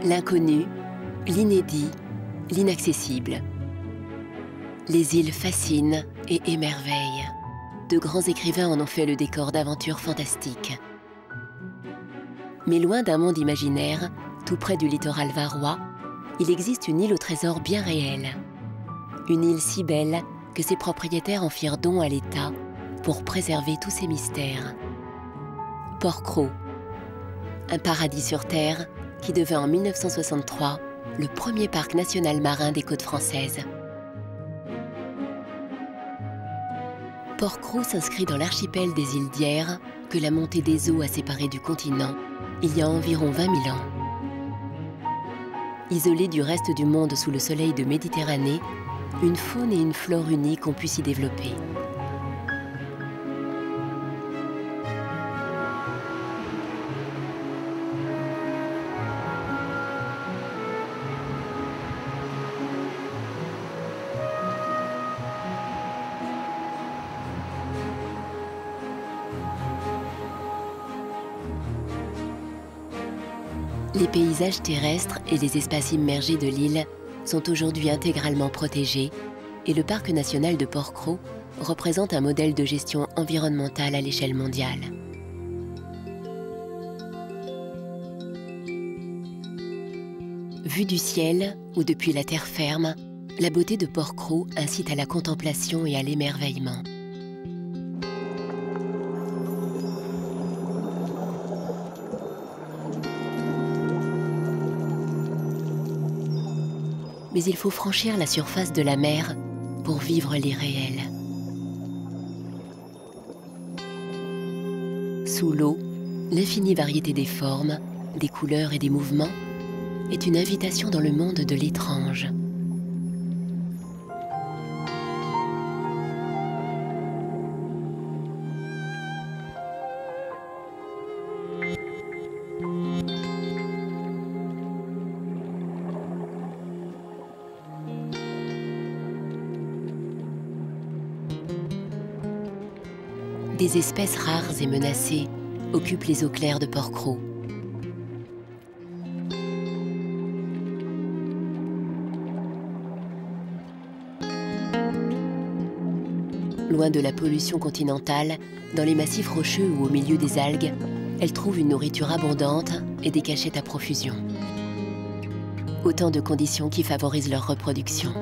L'inconnu, l'inédit, l'inaccessible. Les îles fascinent et émerveillent. De grands écrivains en ont fait le décor d'aventures fantastiques. Mais loin d'un monde imaginaire, tout près du littoral varois, il existe une île au trésor bien réel. Une île si belle que ses propriétaires en firent don à l'État pour préserver tous ses mystères. Porquerolles, un paradis sur terre qui devint en 1963 le premier parc national marin des côtes françaises. Porquerolles s'inscrit dans l'archipel des îles d'Hyères que la montée des eaux a séparé du continent il y a environ 20 000 ans. Isolé du reste du monde sous le soleil de Méditerranée, une faune et une flore uniques ont pu s'y développer. Les paysages terrestres et les espaces immergés de l'île sont aujourd'hui intégralement protégés et le parc national de Porquerolles représente un modèle de gestion environnementale à l'échelle mondiale. Vue du ciel ou depuis la terre ferme, la beauté de Porquerolles incite à la contemplation et à l'émerveillement. Mais il faut franchir la surface de la mer pour vivre l'irréel. Sous l'eau, l'infinie variété des formes, des couleurs et des mouvements est une invitation dans le monde de l'étrange. Des espèces rares et menacées occupent les eaux claires de Porquerolles. Loin de la pollution continentale, dans les massifs rocheux ou au milieu des algues, elles trouvent une nourriture abondante et des cachettes à profusion. Autant de conditions qui favorisent leur reproduction.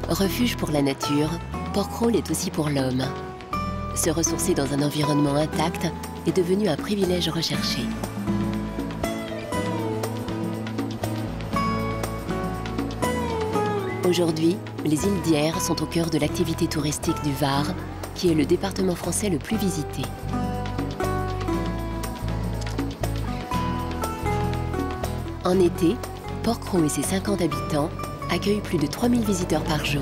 Refuge pour la nature, Porquerolles est aussi pour l'homme. Se ressourcer dans un environnement intact est devenu un privilège recherché. Aujourd'hui, les îles d'Hyères sont au cœur de l'activité touristique du Var, qui est le département français le plus visité. En été, Porquerolles et ses 50 habitants accueillent plus de 3000 visiteurs par jour.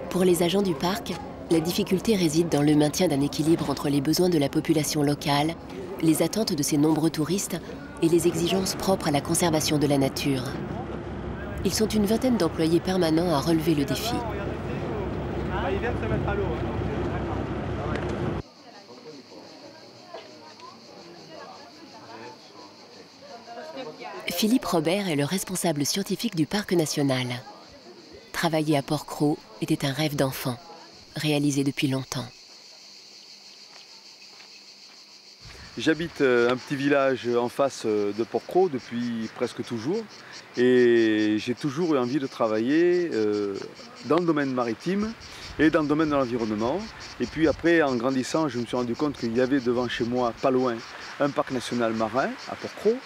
Pour les agents du parc, la difficulté réside dans le maintien d'un équilibre entre les besoins de la population locale, les attentes de ces nombreux touristes et les exigences propres à la conservation de la nature. Ils sont une vingtaine d'employés permanents à relever le défi. Philippe Robert est le responsable scientifique du parc national. Travailler à Porquerolles était un rêve d'enfant, réalisé depuis longtemps. J'habite un petit village en face de Porquerolles depuis presque toujours et j'ai toujours eu envie de travailler dans le domaine maritime et dans le domaine de l'environnement. Et puis après, en grandissant, je me suis rendu compte qu'il y avait devant chez moi, pas loin, un parc national marin à Porquerolles.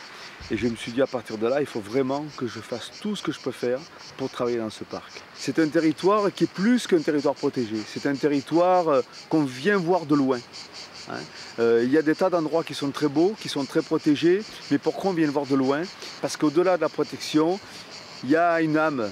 Et je me suis dit à partir de là, il faut vraiment que je fasse tout ce que je peux faire pour travailler dans ce parc. C'est un territoire qui est plus qu'un territoire protégé. C'est un territoire qu'on vient voir de loin. Il y a des tas d'endroits qui sont très beaux, qui sont très protégés, mais pourquoi on vient le voir de loin? Parce qu'au-delà de la protection, il y a une âme.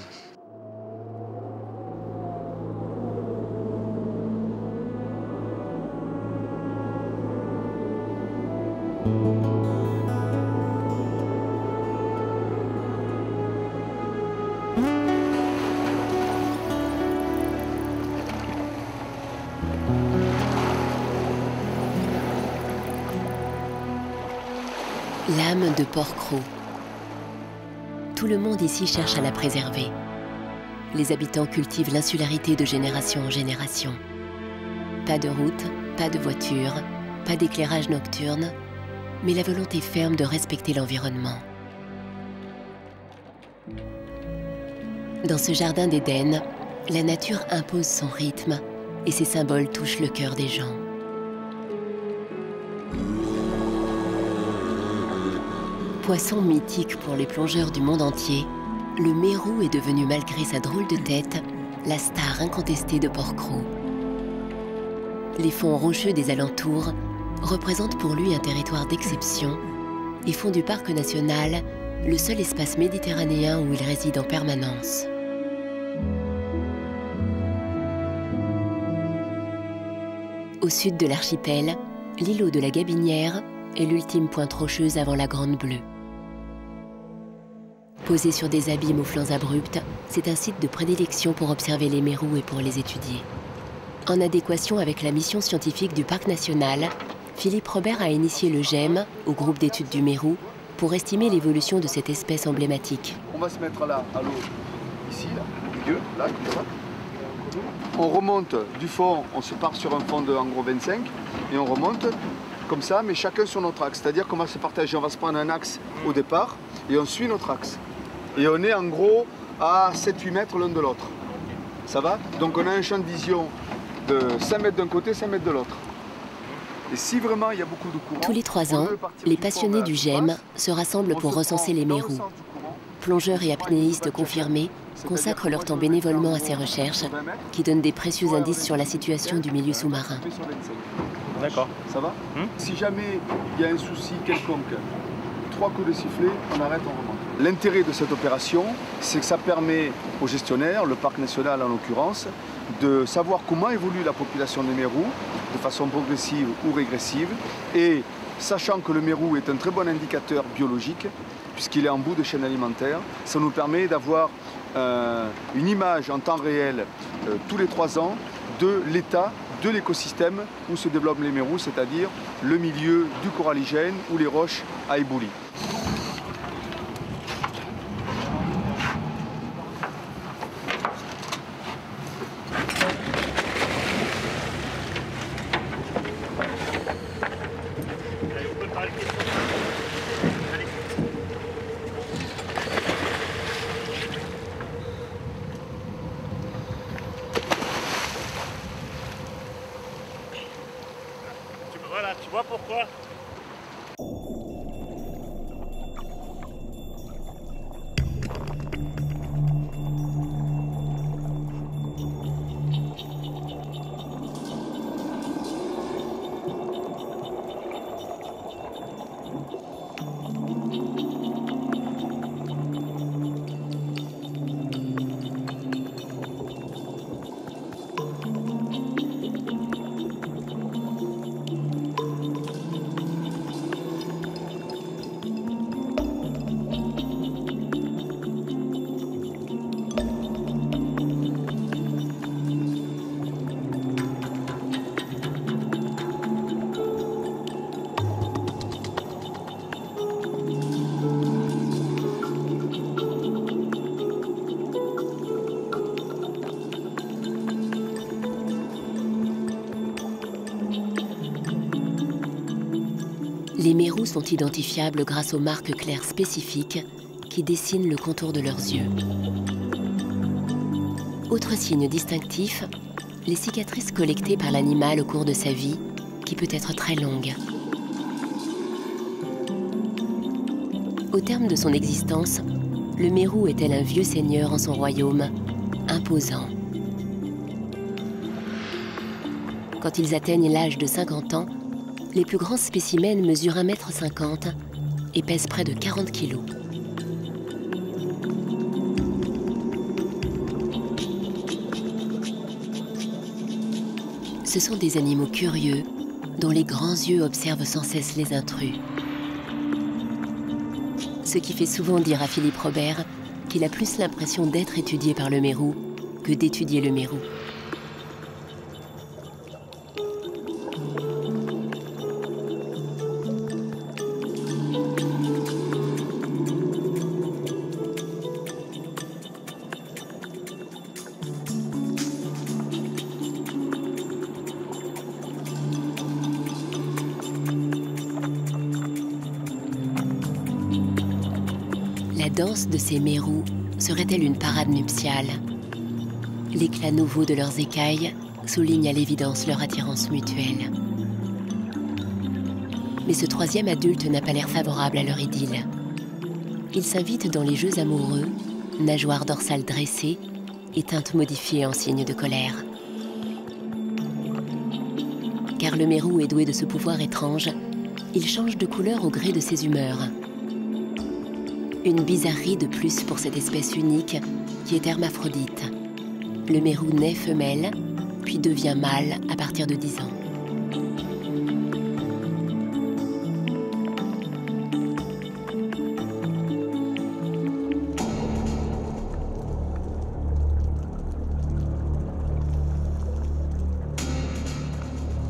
L'âme de Porquerolles. Tout le monde ici cherche à la préserver. Les habitants cultivent l'insularité de génération en génération. Pas de route, pas de voiture, pas d'éclairage nocturne, mais la volonté ferme de respecter l'environnement. Dans ce jardin d'Éden, la nature impose son rythme et ses symboles touchent le cœur des gens. Poisson mythique pour les plongeurs du monde entier, le mérou est devenu, malgré sa drôle de tête, la star incontestée de Porquerolles. Les fonds rocheux des alentours représentent pour lui un territoire d'exception et font du parc national le seul espace méditerranéen où il réside en permanence. Au sud de l'archipel, l'îlot de la Gabinière est l'ultime pointe rocheuse avant la Grande Bleue. Posé sur des abîmes aux flancs abrupts, c'est un site de prédilection pour observer les mérous et pour les étudier. En adéquation avec la mission scientifique du parc national, Philippe Robert a initié le GEM, au groupe d'études du mérou, pour estimer l'évolution de cette espèce emblématique. On va se mettre là, à l'eau, ici, là, au milieu, là, comme ça. On remonte du fond, on se part sur un fond de en gros 25, et on remonte comme ça, mais chacun sur notre axe. C'est-à-dire qu'on va se partager, on va se prendre un axe au départ, et on suit notre axe. Et on est en gros à 7-8 mètres l'un de l'autre. Ça va? Donc on a un champ de vision de 5 mètres d'un côté, 5 mètres de l'autre. Et si vraiment il y a beaucoup de courant... Tous les 3 ans, les passionnés du GEM se rassemblent pour recenser les mérous. Plongeurs et apnéistes confirmés consacrent leur temps bénévolement à ces recherches qui donnent des précieux indices sur la situation du milieu sous-marin. D'accord. Ça va? Si jamais il y a un souci quelconque, 3 coups de sifflet, on arrête, on remonte. L'intérêt de cette opération, c'est que ça permet aux gestionnaires, le parc national en l'occurrence, de savoir comment évolue la population des mérous de façon progressive ou régressive. Et sachant que le mérou est un très bon indicateur biologique, puisqu'il est en bout de chaîne alimentaire, ça nous permet d'avoir une image en temps réel tous les 3 ans de l'état de l'écosystème où se développent les mérous, c'est-à-dire le milieu du coralligène ou les roches à éboulis. Voilà, tu vois pourquoi? sont identifiables grâce aux marques claires spécifiques qui dessinent le contour de leurs yeux. Autre signe distinctif, les cicatrices collectées par l'animal au cours de sa vie, qui peut être très longue. Au terme de son existence, le mérou est tel un vieux seigneur en son royaume, imposant. Quand ils atteignent l'âge de 50 ans, les plus grands spécimens mesurent 1,50 m et pèsent près de 40 kg. Ce sont des animaux curieux, dont les grands yeux observent sans cesse les intrus. Ce qui fait souvent dire à Philippe Robert qu'il a plus l'impression d'être étudié par le mérou que d'étudier le mérou. La danse de ces mérous serait-elle une parade nuptiale? L'éclat nouveau de leurs écailles souligne à l'évidence leur attirance mutuelle. Mais ce troisième adulte n'a pas l'air favorable à leur idylle. Il s'invite dans les jeux amoureux, nageoires dorsales dressées et teintes modifiées en signe de colère. Car le mérou est doué de ce pouvoir étrange, il change de couleur au gré de ses humeurs. Une bizarrerie de plus pour cette espèce unique qui est hermaphrodite. Le mérou naît femelle, puis devient mâle à partir de 10 ans.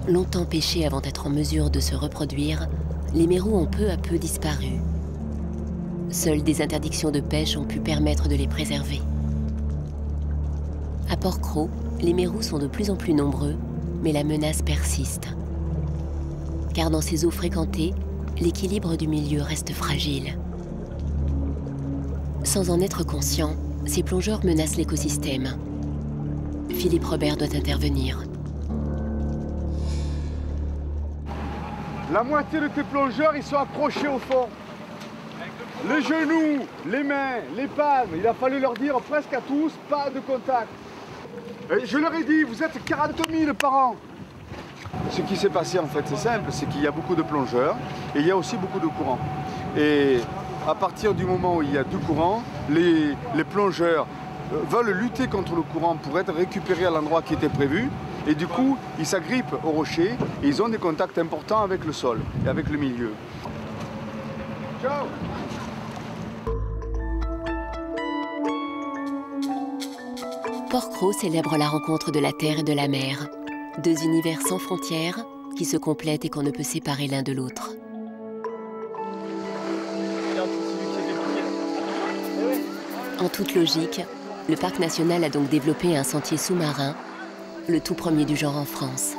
Longtemps pêchés avant d'être en mesure de se reproduire, les mérous ont peu à peu disparu. Seules des interdictions de pêche ont pu permettre de les préserver. À Port-Cros, les mérous sont de plus en plus nombreux, mais la menace persiste. Car dans ces eaux fréquentées, l'équilibre du milieu reste fragile. Sans en être conscient, ces plongeurs menacent l'écosystème. Philippe Robert doit intervenir. La moitié de tes plongeurs, ils sont accrochés au fond. Les genoux, les mains, les palmes, il a fallu leur dire presque à tous, pas de contact. Et je leur ai dit, vous êtes 40 000 par an. Ce qui s'est passé en fait, c'est simple, c'est qu'il y a beaucoup de plongeurs et il y a aussi beaucoup de courants. Et à partir du moment où il y a du courant, les plongeurs veulent lutter contre le courant pour être récupérés à l'endroit qui était prévu. Et du coup, ils s'agrippent aux rochers et ils ont des contacts importants avec le sol et avec le milieu. Ciao! Port-Cros célèbre la rencontre de la terre et de la mer, deux univers sans frontières qui se complètent et qu'on ne peut séparer l'un de l'autre. En toute logique, le parc national a donc développé un sentier sous-marin, le tout premier du genre en France.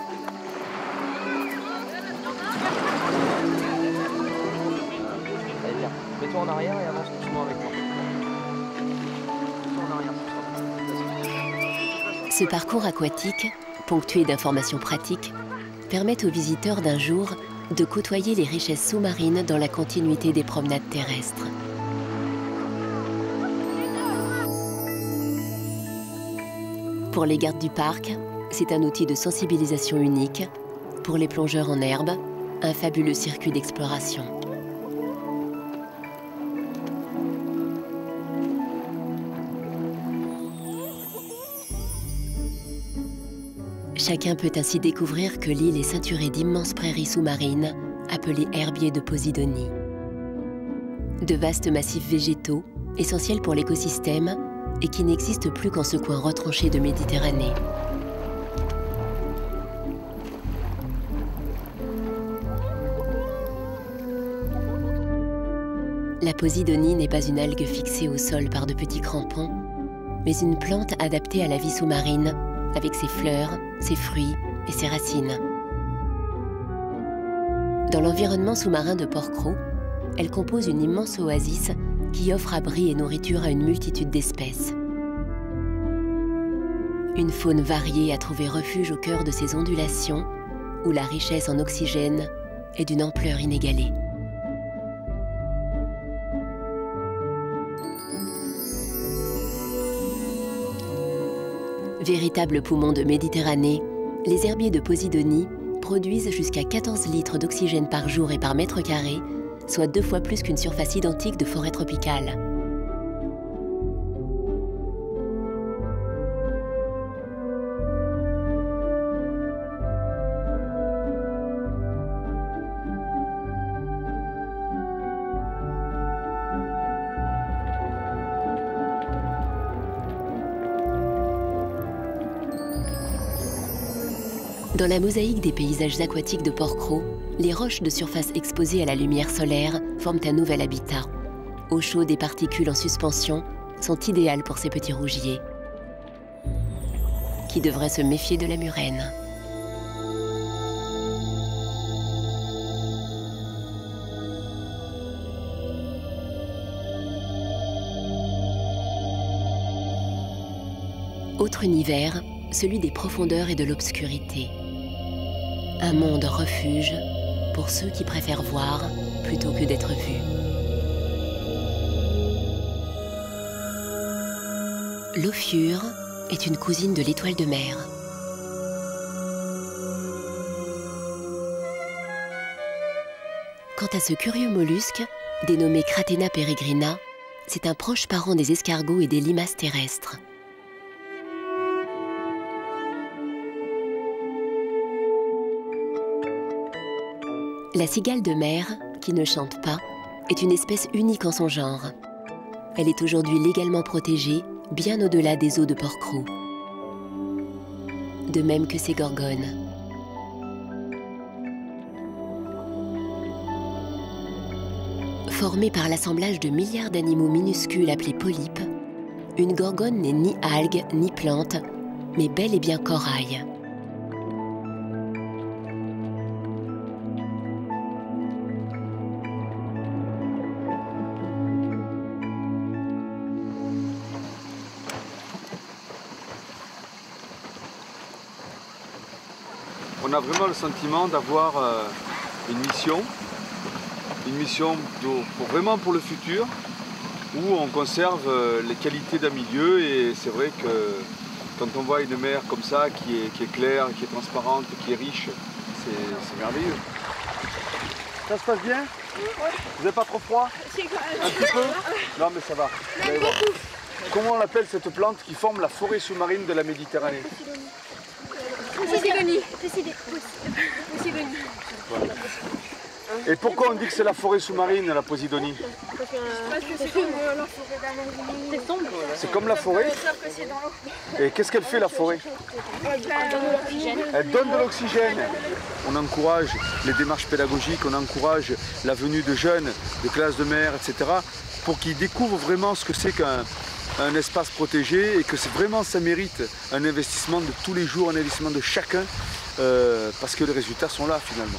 Mets-toi en arrière et avance doucement avec moi. Ce parcours aquatique, ponctué d'informations pratiques, permet aux visiteurs d'un jour de côtoyer les richesses sous-marines dans la continuité des promenades terrestres. Pour les gardes du parc, c'est un outil de sensibilisation unique. Pour les plongeurs en herbe, un fabuleux circuit d'exploration. Chacun peut ainsi découvrir que l'île est ceinturée d'immenses prairies sous-marines, appelées herbiers de Posidonie. De vastes massifs végétaux, essentiels pour l'écosystème, et qui n'existent plus qu'en ce coin retranché de Méditerranée. La Posidonie n'est pas une algue fixée au sol par de petits crampons, mais une plante adaptée à la vie sous-marine, avec ses fleurs, ses fruits et ses racines. Dans l'environnement sous-marin de Porquerolles, elle compose une immense oasis qui offre abri et nourriture à une multitude d'espèces. Une faune variée a trouvé refuge au cœur de ces ondulations où la richesse en oxygène est d'une ampleur inégalée. Véritable poumon de Méditerranée, les herbiers de Posidonie produisent jusqu'à 14 litres d'oxygène par jour et par mètre carré, soit 2 fois plus qu'une surface identique de forêt tropicale. Dans la mosaïque des paysages aquatiques de Porquerolles, les roches de surface exposées à la lumière solaire forment un nouvel habitat. Eau chaude et particules en suspension sont idéales pour ces petits rougiers, qui devraient se méfier de la murène. Autre univers, celui des profondeurs et de l'obscurité. Un monde refuge pour ceux qui préfèrent voir plutôt que d'être vus. L'ophiure est une cousine de l'étoile de mer. Quant à ce curieux mollusque, dénommé Cratena peregrina, c'est un proche parent des escargots et des limaces terrestres. La cigale de mer, qui ne chante pas, est une espèce unique en son genre. Elle est aujourd'hui légalement protégée, bien au-delà des eaux de Porquerolles. De même que ses gorgones. Formée par l'assemblage de milliards d'animaux minuscules appelés polypes, une gorgone n'est ni algue ni plante, mais bel et bien corail. On a vraiment le sentiment d'avoir une mission vraiment pour le futur, où on conserve les qualités d'un milieu. Et c'est vrai que quand on voit une mer comme ça, qui est claire, qui est transparente, qui est riche, c'est merveilleux. Ça se passe bien? Vous n'avez pas trop froid? Un petit peu? Non mais ça va. Comment on appelle cette plante qui forme la forêt sous-marine de la Méditerranée? Posidonie. Voilà. Et pourquoi on dit que c'est la forêt sous-marine, la Posidonie? Parce que c'est comme la forêt d'Amazonie. C'est sombre. C'est comme la forêt? Et qu'est-ce qu'elle fait, la forêt? Elle donne de l'oxygène. Elle donne de l'oxygène. On encourage les démarches pédagogiques, on encourage la venue de jeunes, de classes de mer, etc. pour qu'ils découvrent vraiment ce que c'est qu'un espace protégé et que vraiment ça mérite un investissement de tous les jours, un investissement de chacun, parce que les résultats sont là finalement.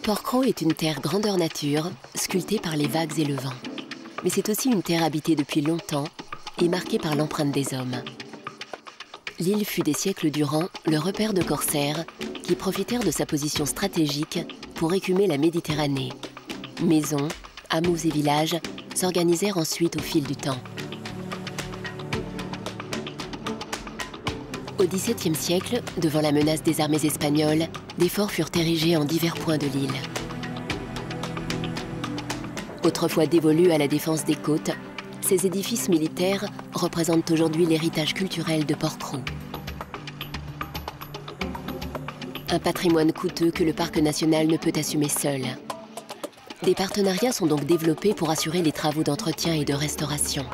Porquerolles est une terre grandeur nature, sculptée par les vagues et le vent. Mais c'est aussi une terre habitée depuis longtemps et marquée par l'empreinte des hommes. L'île fut des siècles durant le repère de corsaires qui profitèrent de sa position stratégique pour écumer la Méditerranée. Maisons, hameaux et villages s'organisèrent ensuite au fil du temps. Au XVIIe siècle, devant la menace des armées espagnoles, des forts furent érigés en divers points de l'île. Autrefois dévolus à la défense des côtes, ces édifices militaires représentent aujourd'hui l'héritage culturel de Port-Cros. Un patrimoine coûteux que le parc national ne peut assumer seul. Des partenariats sont donc développés pour assurer les travaux d'entretien et de restauration.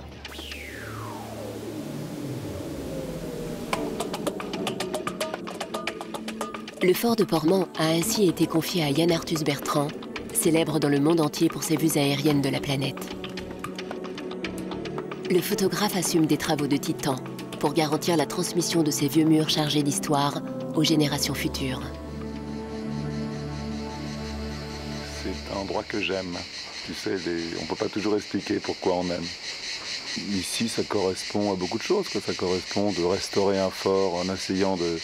Le fort de Portman a ainsi été confié à Yann Arthus Bertrand, célèbre dans le monde entier pour ses vues aériennes de la planète. Le photographe assume des travaux de titan pour garantir la transmission de ces vieux murs chargés d'histoire aux générations futures. C'est un endroit que j'aime. Tu sais, on ne peut pas toujours expliquer pourquoi on aime. Ici, ça correspond à beaucoup de choses, quoi. Ça correspond de restaurer un fort en essayant de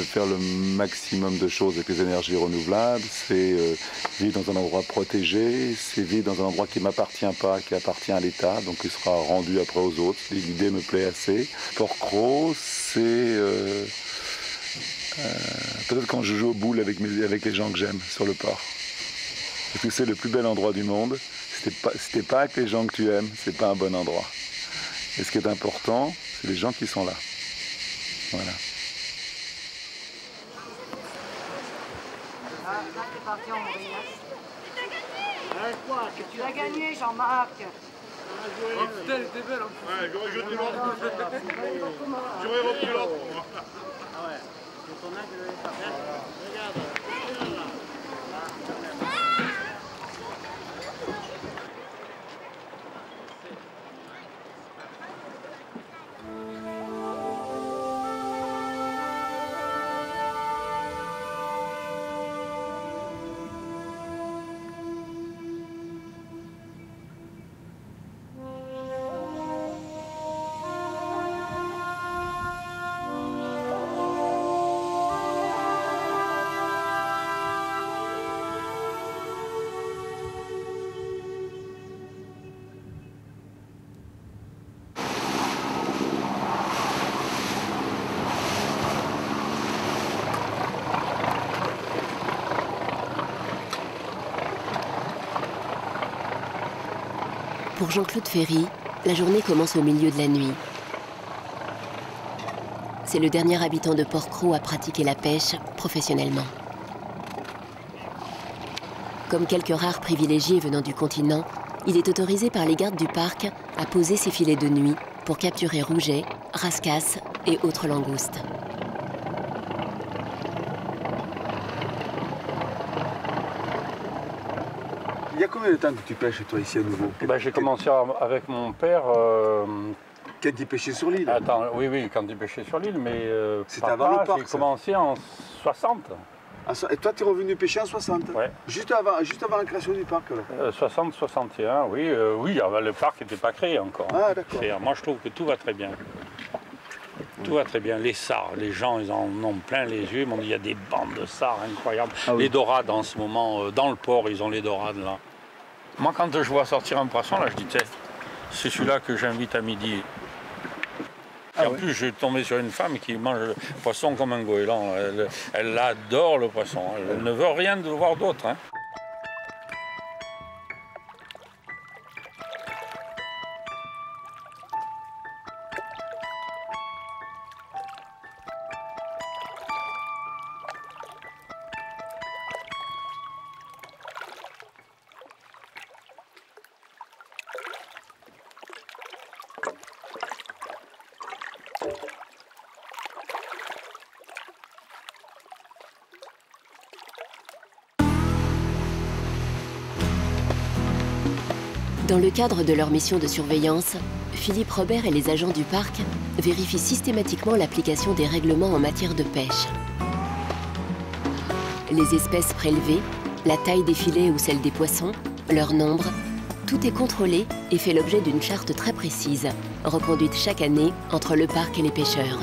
faire le maximum de choses avec les énergies renouvelables. C'est vivre dans un endroit protégé, c'est vivre dans un endroit qui ne m'appartient pas, qui appartient à l'État, donc qui sera rendu après aux autres. L'idée me plaît assez. Port-Cros, c'est peut-être quand je joue au boule avec les gens que j'aime sur le port. Parce que c'est le plus bel endroit du monde. Si t'es pas avec les gens que tu aimes, c'est pas un bon endroit. Et ce qui est important, c'est les gens qui sont là. Voilà. Là, t'es parti en Maurice. Tu as gagné, Jean-Marc. Oh putain, elle était belle en plus. Ouais, j'aurais jeté l'autre. J'aurais repris l'autre. Ah ouais. C'est ton angle de ça. Regarde. Pour Jean-Claude Ferry, la journée commence au milieu de la nuit. C'est le dernier habitant de Port-Cros à pratiquer la pêche professionnellement. Comme quelques rares privilégiés venant du continent, il est autorisé par les gardes du parc à poser ses filets de nuit pour capturer rougets, rascasses et autres langoustes. Il y a combien de temps que tu pêches toi ici à nouveau? J'ai commencé avec mon père. Quand il pêchait sur l'île? Attends, oui, quand il pêchait sur l'île, mais c'était avant le parc. J'ai commencé en 60. Et toi, tu es revenu pêcher en 60? Ouais. Juste avant la création du parc là. 60, 61, oui, le parc n'était pas créé encore. Ah d'accord. Moi je trouve que tout va très bien. Tout va très bien. Les sards, les gens ils en ont plein les yeux. Il y a des bandes de sards incroyables. Ah, oui. Les dorades en ce moment, dans le port, ils ont les dorades là. Moi quand je vois sortir un poisson là, je dis c'est celui-là que j'invite à midi. Et en plus, je suis tombé sur une femme qui mange le poisson comme un goéland. Elle adore le poisson. Elle ne veut rien de voir d'autre. Hein. Dans le cadre de leur mission de surveillance, Philippe Robert et les agents du parc vérifient systématiquement l'application des règlements en matière de pêche. Les espèces prélevées, la taille des filets ou celle des poissons, leur nombre, tout est contrôlé et fait l'objet d'une charte très précise, reconduite chaque année entre le parc et les pêcheurs.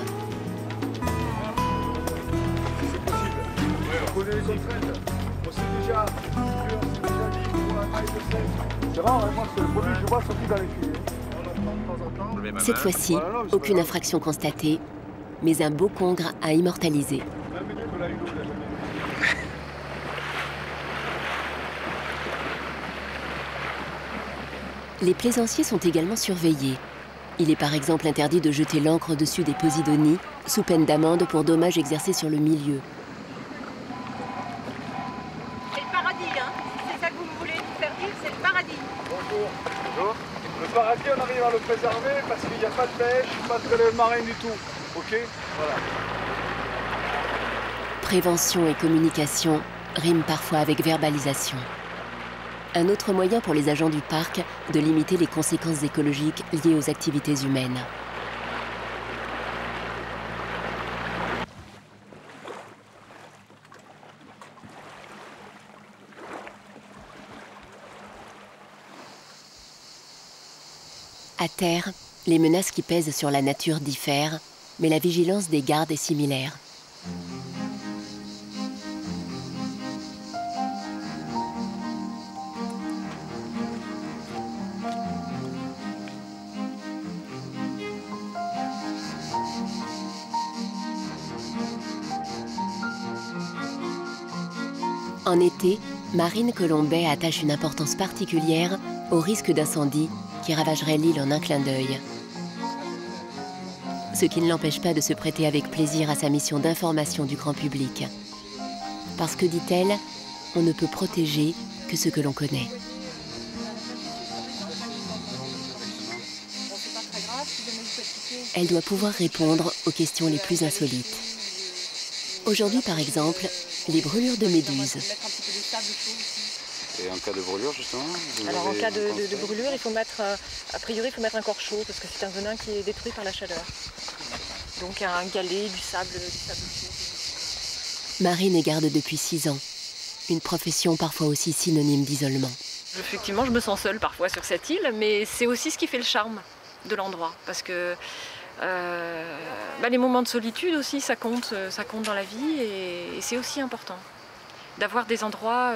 C'est possible. On connaît les contraintes. On sait déjà dit pour un taille de 16. C'est rare, hein, moi c'est le premier que je vois sorti dans les filets. On en prend de temps en temps. Cette fois-ci, aucune infraction constatée, mais un beau congre à immortaliser. Les plaisanciers sont également surveillés. Il est par exemple interdit de jeter l'ancre au-dessus des posidonies, sous peine d'amende pour dommages exercés sur le milieu. C'est le paradis, hein. C'est ça que vous voulez nous faire dire, c'est le paradis. Bonjour. Bonjour. Le paradis, on arrive à le préserver parce qu'il n'y a pas de pêche, pas de relève marin du tout. Ok? Voilà. Prévention et communication riment parfois avec verbalisation. Un autre moyen pour les agents du parc de limiter les conséquences écologiques liées aux activités humaines. À terre, les menaces qui pèsent sur la nature diffèrent, mais la vigilance des gardes est similaire. En été, Marine Colombet attache une importance particulière au risque d'incendie qui ravagerait l'île en un clin d'œil. Ce qui ne l'empêche pas de se prêter avec plaisir à sa mission d'information du grand public. Parce que, dit-elle, on ne peut protéger que ce que l'on connaît. Elle doit pouvoir répondre aux questions les plus insolites. Aujourd'hui, par exemple, les brûlures de méduses. Et en cas de brûlure, justement? Alors en cas de brûlure, il faut mettre, a priori, il faut mettre un corps chaud parce que c'est un venin qui est détruit par la chaleur. Donc un galet, du sable chaud. Marine est garde depuis 6 ans. Une profession parfois aussi synonyme d'isolement. Effectivement, je me sens seule parfois sur cette île, mais c'est aussi ce qui fait le charme de l'endroit. Parce que les moments de solitude aussi, ça compte dans la vie et c'est aussi important. D'avoir des endroits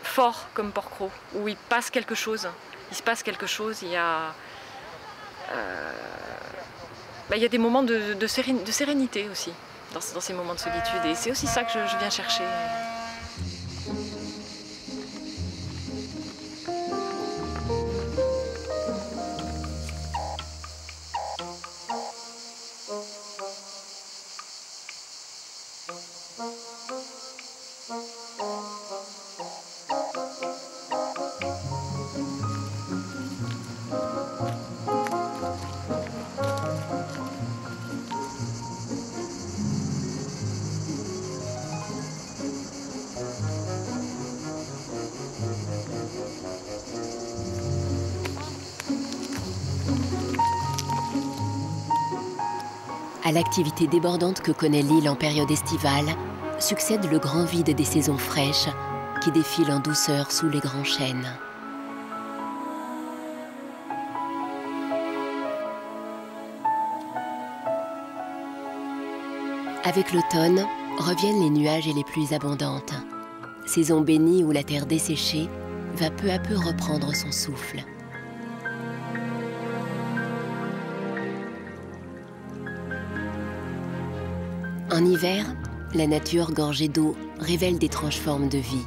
forts comme Port-Cros, où il passe quelque chose. Il se passe quelque chose, il y a des moments de sérénité aussi, dans ces moments de solitude. Et c'est aussi ça que je viens chercher. À l'activité débordante que connaît l'île en période estivale, succède le grand vide des saisons fraîches qui défilent en douceur sous les grands chênes. Avec l'automne, reviennent les nuages et les pluies abondantes. Saison bénie où la terre desséchée va peu à peu reprendre son souffle. En hiver, la nature gorgée d'eau révèle d'étranges formes de vie.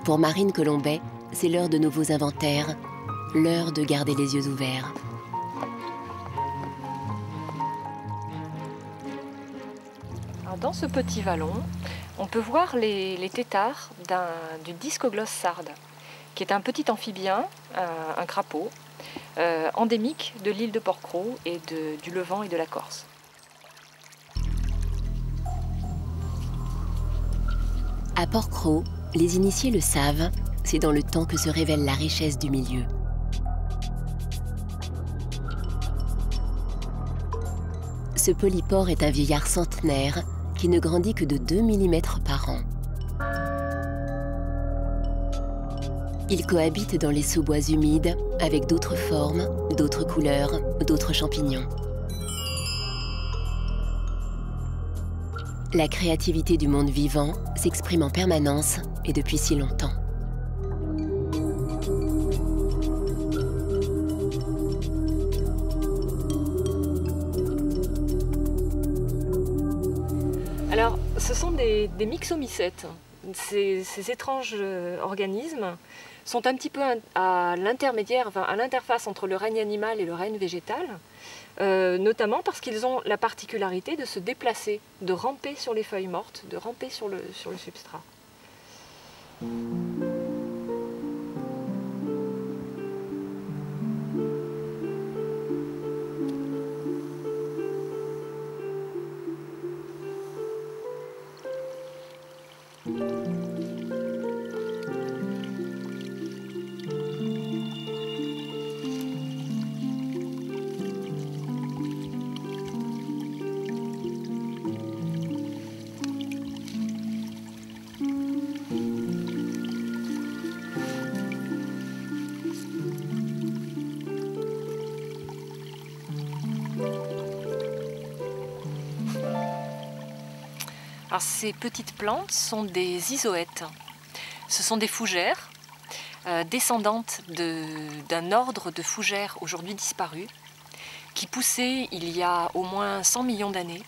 Pour Marine Colombet, c'est l'heure de nouveaux inventaires, l'heure de garder les yeux ouverts. Alors dans ce petit vallon, on peut voir les têtards du discoglosse sarde, qui est un petit amphibien, un crapaud, endémique de l'île de Port-Cros et du Levant et de la Corse. À Port-Cros, les initiés le savent, c'est dans le temps que se révèle la richesse du milieu. Ce polypore est un vieillard centenaire qui ne grandit que de 2 mm par an. Il cohabite dans les sous-bois humides avec d'autres formes, d'autres couleurs, d'autres champignons. La créativité du monde vivant s'exprime en permanence et depuis si longtemps. ce sont des myxomycètes. Ces étranges organismes sont un petit peu à l'intermédiaire, enfin, à l'interface entre le règne animal et le règne végétal, notamment parce qu'ils ont la particularité de se déplacer, de ramper sur les feuilles mortes, de ramper sur le substrat. Alors, ces petites plantes sont des isoètes. Ce sont des fougères descendantes d'un ordre de fougères aujourd'hui disparu, qui poussaient il y a au moins 100 millions d'années.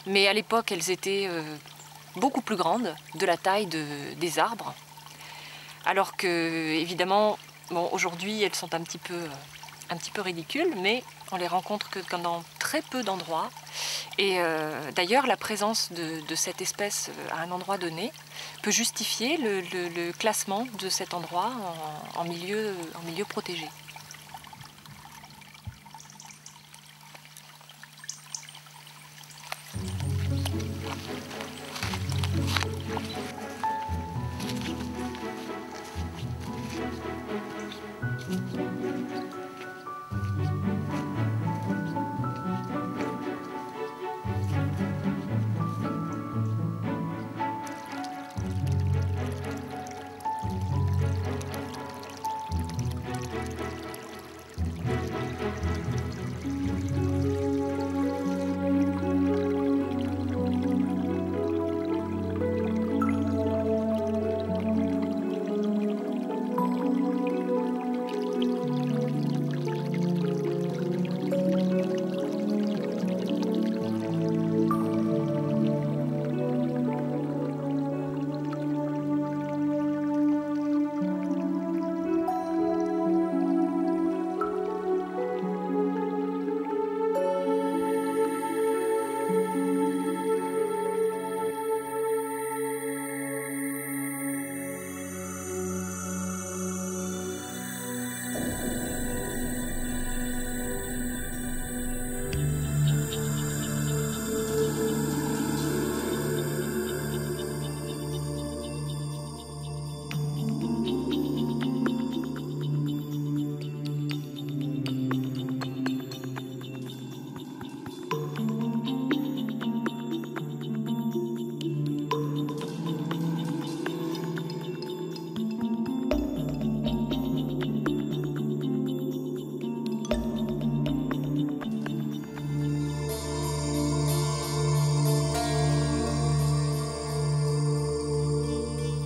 Mais à l'époque, elles étaient beaucoup plus grandes, de la taille des arbres. Alors que, évidemment, bon, aujourd'hui, elles sont un petit peu ridicules, mais on les rencontre que dans très peu d'endroits. Et d'ailleurs, la présence de cette espèce à un endroit donné peut justifier le classement de cet endroit en milieu protégé.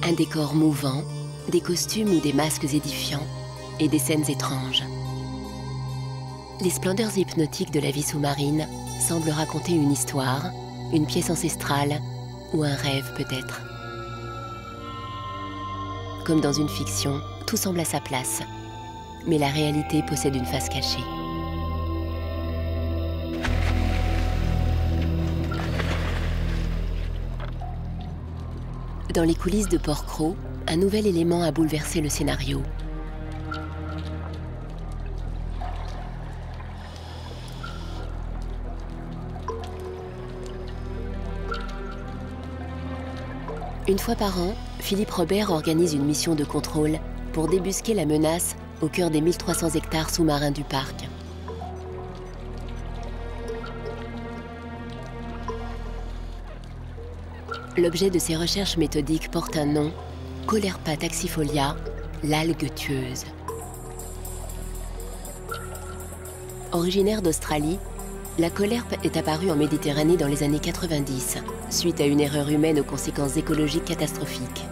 Un décor mouvant, des costumes ou des masques édifiants et des scènes étranges. Les splendeurs hypnotiques de la vie sous-marine semblent raconter une histoire, une pièce ancestrale ou un rêve peut-être. Comme dans une fiction, tout semble à sa place, mais la réalité possède une face cachée. Dans les coulisses de Port-Cros, un nouvel élément a bouleversé le scénario. Une fois par an, Philippe Robert organise une mission de contrôle pour débusquer la menace au cœur des 1300 hectares sous-marins du parc. L'objet de ces recherches méthodiques porte un nom, Caulerpa taxifolia, l'algue tueuse. Originaire d'Australie, la caulerpe est apparue en Méditerranée dans les années 90, suite à une erreur humaine aux conséquences écologiques catastrophiques.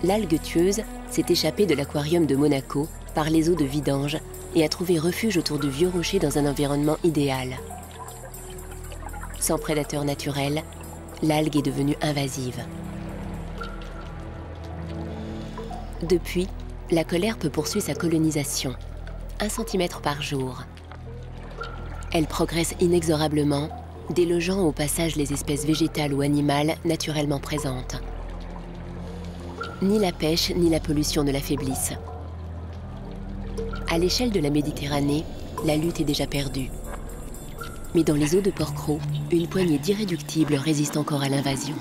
L'algue tueuse s'est échappée de l'aquarium de Monaco par les eaux de vidange et a trouvé refuge autour du vieux rocher dans un environnement idéal. Sans prédateur naturel, l'algue est devenue invasive. Depuis, la colherpe poursuit sa colonisation, 1 cm par jour. Elle progresse inexorablement, délogeant au passage les espèces végétales ou animales naturellement présentes. Ni la pêche ni la pollution ne l'affaiblissent. À l'échelle de la Méditerranée, la lutte est déjà perdue. Mais dans les eaux de Porquerolles, une poignée d'irréductibles résiste encore à l'invasion.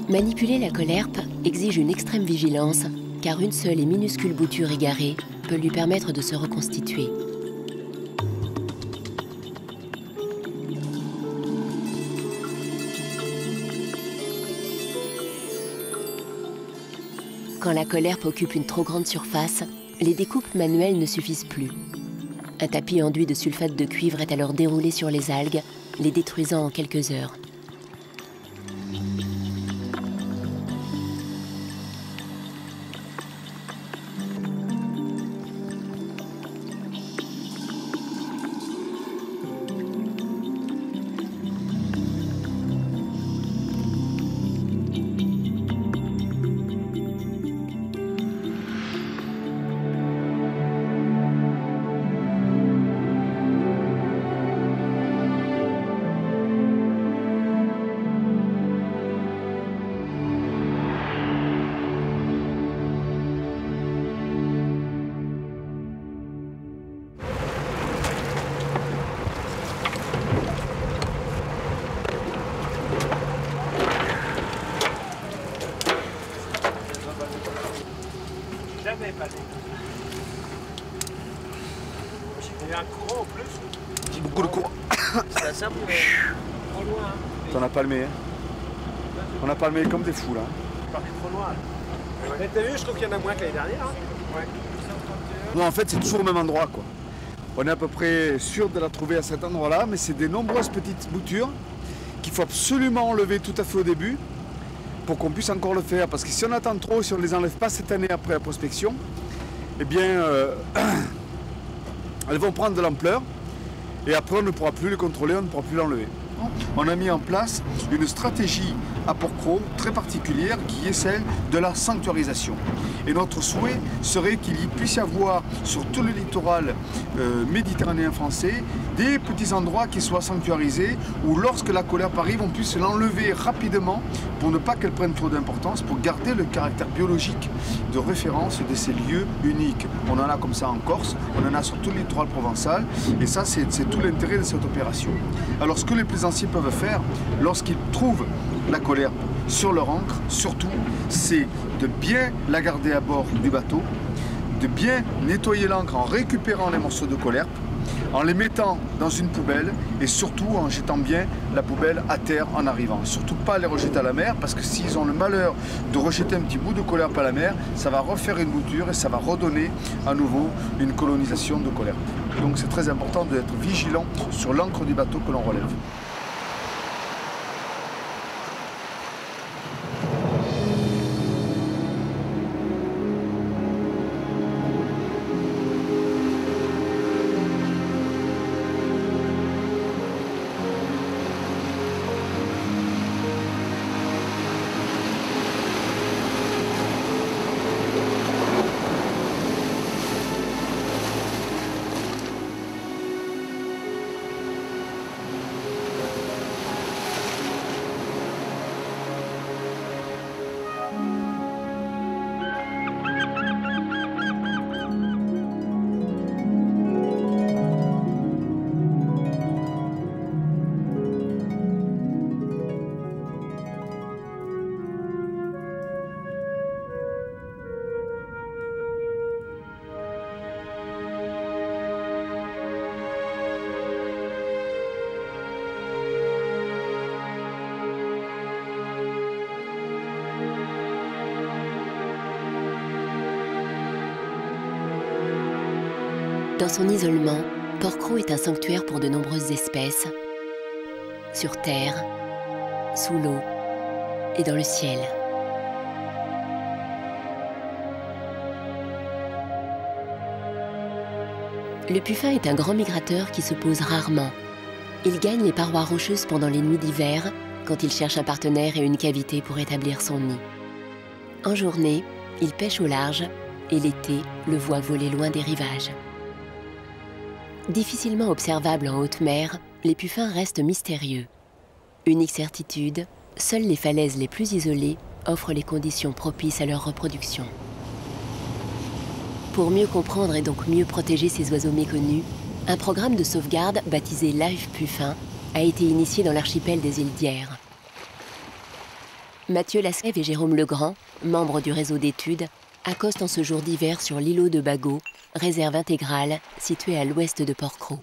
Manipuler la colherpe exige une extrême vigilance, car une seule et minuscule bouture égarée peut lui permettre de se reconstituer. Quand la colherpe occupe une trop grande surface, les découpes manuelles ne suffisent plus. Un tapis enduit de sulfate de cuivre est alors déroulé sur les algues, les détruisant en quelques heures. Il y a un courant en plus. J'ai beaucoup de courant. C'est simple, mais trop loin. On a palmé. Hein. On a palmé comme des fous là. C'est parti trop loin. Mais t'as vu, je trouve qu'il y en a moins que l'année dernière. Hein. Ouais. Non, en fait, c'est toujours au même endroit, quoi. On est à peu près sûr de la trouver à cet endroit-là, mais c'est des nombreuses petites boutures qu'il faut absolument enlever tout à fait au début pour qu'on puisse encore le faire. Parce que si on attend trop, si on ne les enlève pas cette année après la prospection, eh bien, elles vont prendre de l'ampleur et après on ne pourra plus les contrôler, on ne pourra plus l'enlever. On a mis en place une stratégie à Porquerolles très particulière qui est celle de la sanctuarisation. Et notre souhait serait qu'il y puisse y avoir sur tout le littoral méditerranéen français des petits endroits qui soient sanctuarisés où lorsque la colherpe arrive, on puisse l'enlever rapidement pour ne pas qu'elle prenne trop d'importance, pour garder le caractère biologique de référence de ces lieux uniques. On en a comme ça en Corse, on en a sur tout le littoral provençal et ça c'est tout l'intérêt de cette opération. Alors ce que les plaisanciers peuvent faire lorsqu'ils trouvent la colherpe sur leur ancre, surtout, c'est de bien la garder à bord du bateau, de bien nettoyer l'ancre en récupérant les morceaux de colherpe, en les mettant dans une poubelle et surtout en jetant bien la poubelle à terre en arrivant. Surtout pas les rejeter à la mer parce que s'ils ont le malheur de rejeter un petit bout de colherpe à la mer, ça va refaire une bouture et ça va redonner à nouveau une colonisation de colherpe. Donc c'est très important d'être vigilant sur l'ancre du bateau que l'on relève. Dans son isolement, Porquerolles est un sanctuaire pour de nombreuses espèces, sur terre, sous l'eau et dans le ciel. Le puffin est un grand migrateur qui se pose rarement. Il gagne les parois rocheuses pendant les nuits d'hiver, quand il cherche un partenaire et une cavité pour établir son nid. En journée, il pêche au large et l'été, le voit voler loin des rivages. Difficilement observables en haute mer, les puffins restent mystérieux. Unique certitude, seules les falaises les plus isolées offrent les conditions propices à leur reproduction. Pour mieux comprendre et donc mieux protéger ces oiseaux méconnus, un programme de sauvegarde baptisé Life Puffin a été initié dans l'archipel des îles d'Hyères. Mathieu Lascève et Jérôme Legrand, membres du réseau d'études, accostent en ce jour d'hiver sur l'îlot de Bagot, réserve intégrale située à l'ouest de Porquerolles.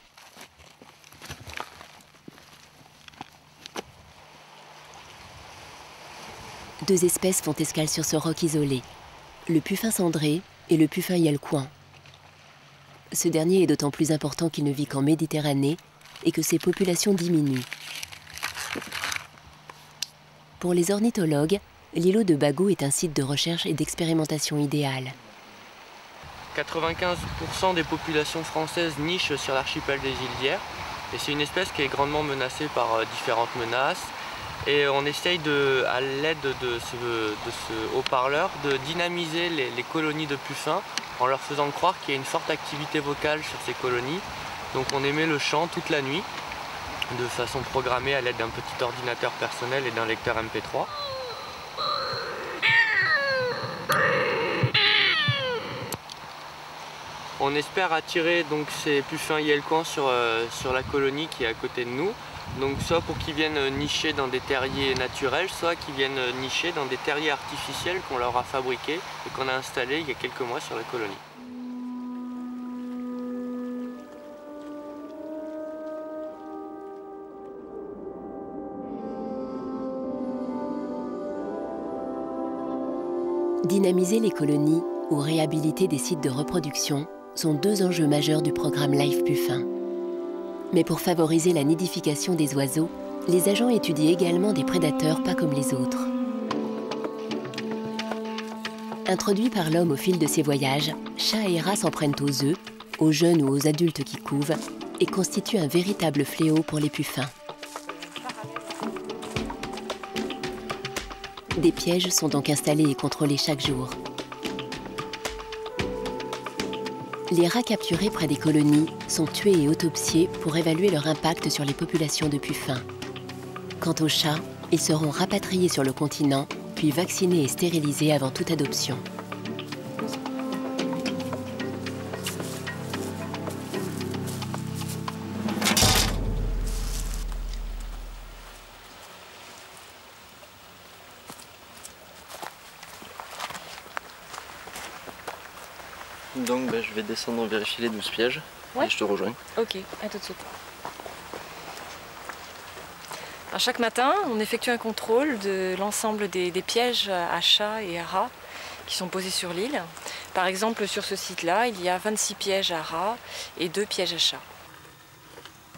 Deux espèces font escale sur ce roc isolé, le puffin cendré et le puffin yalcoin. Ce dernier est d'autant plus important qu'il ne vit qu'en Méditerranée et que ses populations diminuent. Pour les ornithologues, l'îlot de Bagot est un site de recherche et d'expérimentation idéal. 95% des populations françaises nichent sur l'archipel des îles d'Hyères et c'est une espèce qui est grandement menacée par différentes menaces. Et on essaye, à l'aide de ce haut-parleur, de dynamiser les colonies de puffins en leur faisant croire qu'il y a une forte activité vocale sur ces colonies. Donc on émet le chant toute la nuit, de façon programmée à l'aide d'un petit ordinateur personnel et d'un lecteur MP3. On espère attirer donc ces puffins yalcoins sur la colonie qui est à côté de nous. Donc soit pour qu'ils viennent nicher dans des terriers naturels, soit qu'ils viennent nicher dans des terriers artificiels qu'on leur a fabriqués et qu'on a installés il y a quelques mois sur la colonie. Dynamiser les colonies ou réhabiliter des sites de reproduction sont deux enjeux majeurs du programme Life Puffin. Mais pour favoriser la nidification des oiseaux, les agents étudient également des prédateurs pas comme les autres. Introduits par l'homme au fil de ses voyages, chats et rats s'en prennent aux œufs, aux jeunes ou aux adultes qui couvent, et constituent un véritable fléau pour les puffins. Des pièges sont donc installés et contrôlés chaque jour. Les rats capturés près des colonies sont tués et autopsiés pour évaluer leur impact sur les populations de puffins. Quant aux chats, ils seront rapatriés sur le continent, puis vaccinés et stérilisés avant toute adoption. Donc je vais descendre vérifier les 12 pièges et je te rejoins. Ok, à tout de suite. Alors, chaque matin, on effectue un contrôle de l'ensemble des pièges à chats et à rats qui sont posés sur l'île. Par exemple, sur ce site-là, il y a 26 pièges à rats et 2 pièges à chats.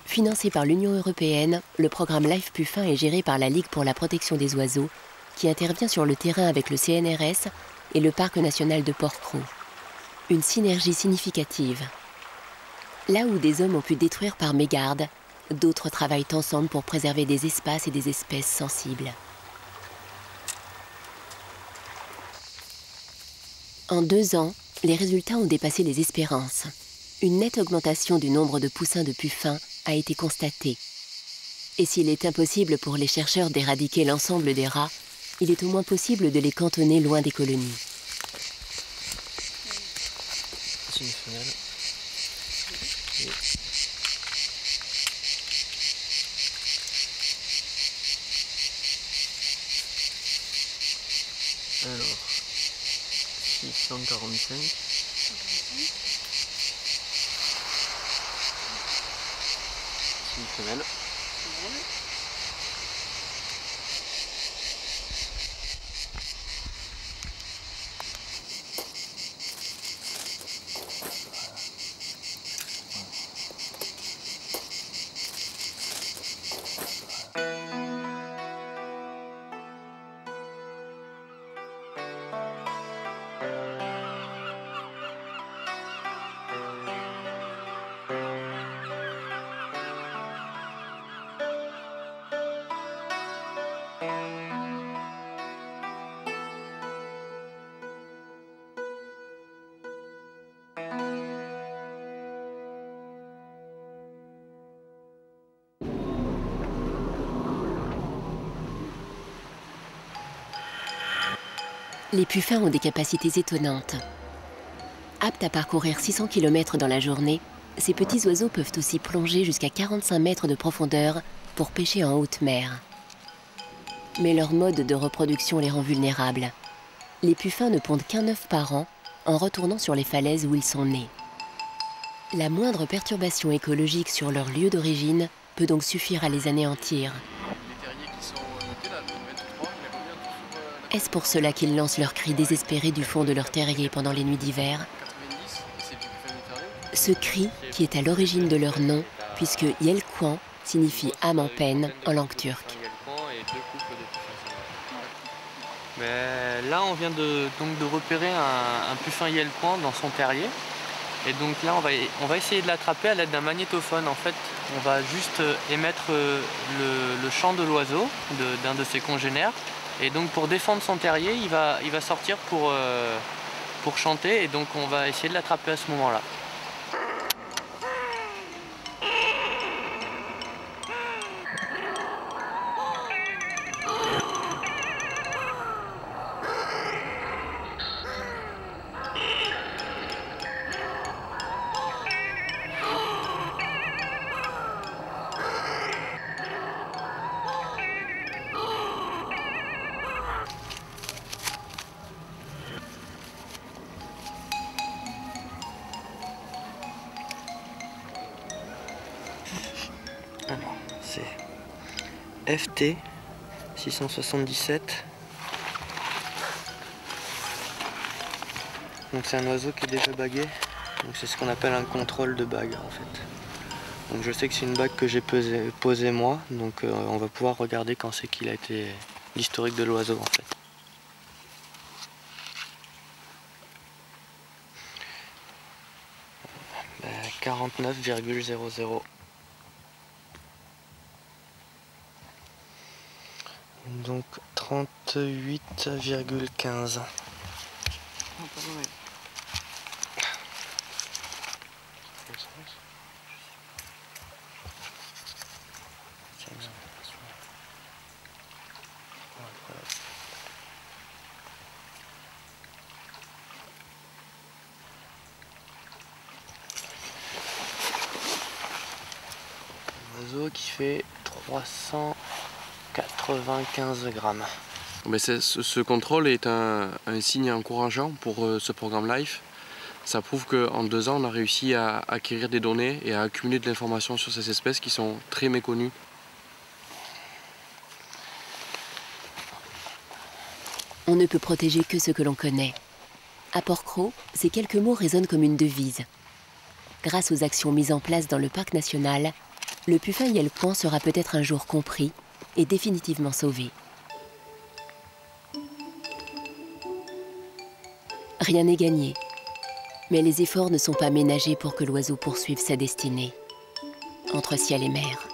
Financé par l'Union européenne, le programme Life Puffin est géré par la Ligue pour la protection des oiseaux, qui intervient sur le terrain avec le CNRS et le Parc national de Porquerolles. Une synergie significative. Là où des hommes ont pu détruire par mégarde, d'autres travaillent ensemble pour préserver des espaces et des espèces sensibles. En 2 ans, les résultats ont dépassé les espérances. Une nette augmentation du nombre de poussins de puffins a été constatée. Et s'il est impossible pour les chercheurs d'éradiquer l'ensemble des rats, il est au moins possible de les cantonner loin des colonies. C'est une femelle. Alors, 645. C'est une femelle. Les puffins ont des capacités étonnantes. Aptes à parcourir 600 km dans la journée, ces petits oiseaux peuvent aussi plonger jusqu'à 45 mètres de profondeur pour pêcher en haute mer. Mais leur mode de reproduction les rend vulnérables. Les puffins ne pondent qu'un œuf par an en retournant sur les falaises où ils sont nés. La moindre perturbation écologique sur leur lieu d'origine peut donc suffire à les anéantir. Est-ce pour cela qu'ils lancent leurs cris désespérés du fond de leur terrier pendant les nuits d'hiver? Ce cri qui est à l'origine de leur nom, puisque Yelkouan signifie âme en peine en langue turque. Mais là, on vient de repérer un puffin Yelkouan dans son terrier. Et donc là, on va essayer de l'attraper à l'aide d'un magnétophone. En fait, on va juste émettre le chant de l'oiseau, d'un de ses congénères. Et donc pour défendre son terrier, il va sortir pour chanter. Et donc on va essayer de l'attraper à ce moment-là. Alors, c'est FT 677. Donc c'est un oiseau qui est déjà bagué. Donc c'est ce qu'on appelle un contrôle de bague en fait. Donc je sais que c'est une bague que j'ai posée moi. Donc on va pouvoir regarder quand c'est qu'il a été l'historique de l'oiseau en fait. Ben, 49,00. Donc 38,15. Un oiseau qui fait 395 grammes. Mais ce contrôle est un signe encourageant pour ce programme LIFE. Ça prouve qu'en 2 ans, on a réussi à acquérir des données et à accumuler de l'information sur ces espèces qui sont très méconnues. On ne peut protéger que ce que l'on connaît. À Porquerolles, ces quelques mots résonnent comme une devise. Grâce aux actions mises en place dans le parc national, le puffin Yelkouan sera peut-être un jour compris et définitivement sauvé. Rien n'est gagné, mais les efforts ne sont pas ménagés pour que l'oiseau poursuive sa destinée, entre ciel et mer.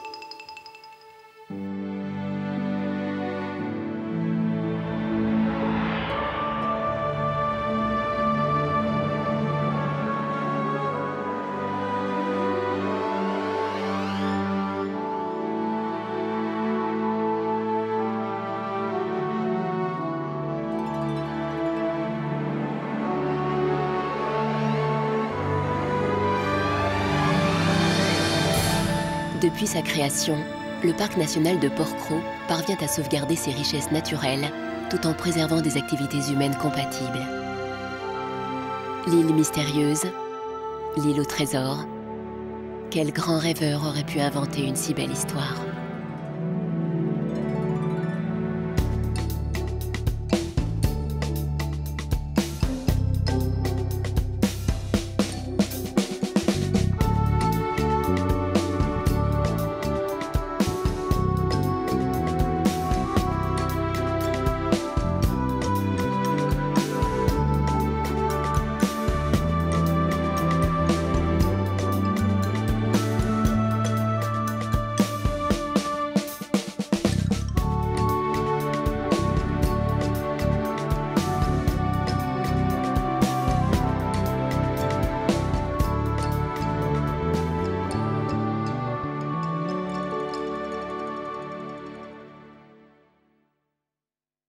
Depuis sa création, le parc national de Porquerolles parvient à sauvegarder ses richesses naturelles tout en préservant des activités humaines compatibles. L'île mystérieuse, l'île au trésor, quel grand rêveur aurait pu inventer une si belle histoire ?